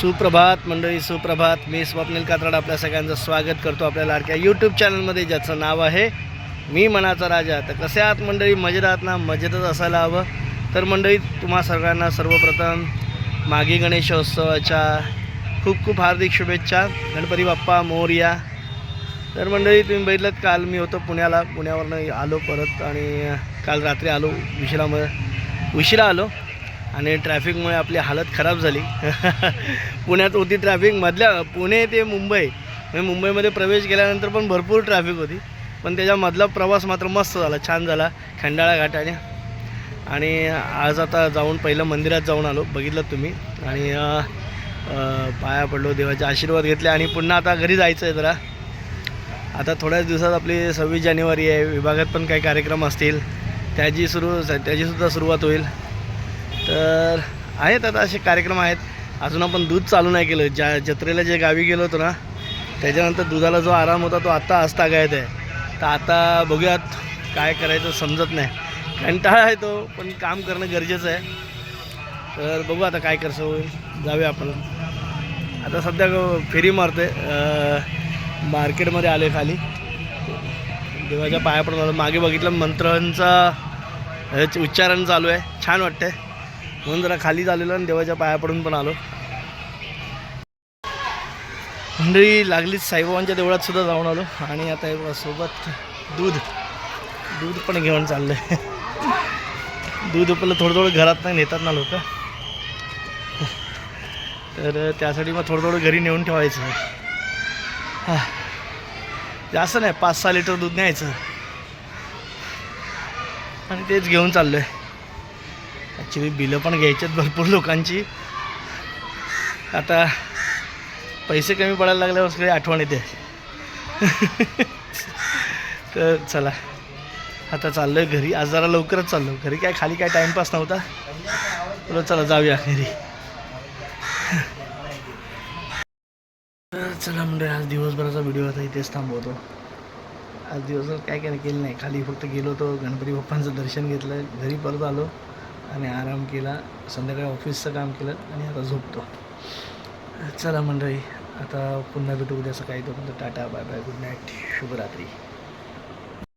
सुप्रभात मंडळी, सुप्रभात. मी स्वप्नील कात्रड आपल्या सगळ्यांचं स्वागत करतो आपल्या लाडक्या यूट्यूब चॅनलमध्ये, ज्याचं नाव आहे मी मनाचा राजा. तर कसे आहात मंडळी? मजेत आहात ना? मजेतच असायला हवं. तर मंडळी, तुम्हा सगळ्यांना सर्वप्रथम माघी गणेशोत्सवाच्या खूप खूप हार्दिक शुभेच्छा. गणपती बाप्पा मोरया. तर मंडळी, तुम्ही बघितलं काल मी होतो पुण्यावरनं आलो परत, आणि काल रात्री आलो उशिरा आलो आणि ट्रॅफिकमुळे आपली हालत खराब झाली. पुण्यात होती ट्रॅफिक, पुणे ते मुंबई, म्हणजे मुंबईमध्ये प्रवेश केल्यानंतर पण भरपूर ट्रॅफिक होती, पण त्याच्यामधला प्रवास मात्र मस्त झाला, छान झाला खंडाळा घाटाने. आणि आज आता पहिलं मंदिरात जाऊन आलो, बघितलं तुम्ही, आणि पाया पडलो, देवाचे आशीर्वाद घेतले, आणि पुन्हा आता घरी जायचं आहे. जरा आता थोड्याच दिवसात आपली 26 जानेवारी आहे, विभागात पण काही कार्यक्रम असतील, त्याचीसुद्धा सुरुवात होईल. तर आहेत आता असे कार्यक्रम आहेत. अजून आपण दूध चालू नाही केलं. जत्रेला जे गावी गेलो होतो ना, त्याच्यानंतर दुधाला जो आराम होता तो आत्ता आजतागायत आहे. तर आता बघूयात काय करायचं समजत नाही, कंटाळा आहे तो, पण काम करणं गरजेचं आहे. तर बघू आता काय कसं होईल. जाऊया आपण. आता सध्या फेरी मारतो आहे, मार्केटमध्ये आले खाली, देवाच्या पाया पडून आलो. मागे बघितलं मंत्रांचा उच्चारण चालू आहे, छान वाटतं आहे, म्हणून जरा खाली झालेलो आणि देवाच्या पाया पडून पण आलो. मंडळी लागलीच साईबाबांच्या देवळात सुद्धा जाऊन आलो, आणि आता सोबत दूध पण घेऊन चाललं आहे. दूध आपलं थोडं घरात नाही नेतात ना लोक, तर त्यासाठी मग थोडं घरी नेऊन ठेवायचं. जास्त नाही, 5-6 लिटर दूध न्यायचं, आणि तेच घेऊन चाललो आहे. ॲक्च्युली बिलं पण घ्यायची आहेत भरपूर लोकांची. आता पैसे कमी पडायला लागल्यावर सगळी आठवण येते. तर चला आता चाललो आहे घरी. आज जरा लवकरच चाललो घरी, काय खाली काय टाईमपास नव्हता. चला जाऊया घरी. तर चला म्हणजे आज दिवसभराचा व्हिडिओ आता इथेच थांबवतो. आज दिवसभर काय केलं नाही, खाली फक्त गेलो होतो, गणपती बाप्पांचं दर्शन घेतलं, घरी परत आलो आणि आराम केला, संध्याकाळी ऑफिसचं काम केलं, आणि आता झोपतो. चला मंडळी, आता पुन्हा भेटू उद्या सकाळी. तोपर्यंत tata, bye bye, good night, शुभरात्री.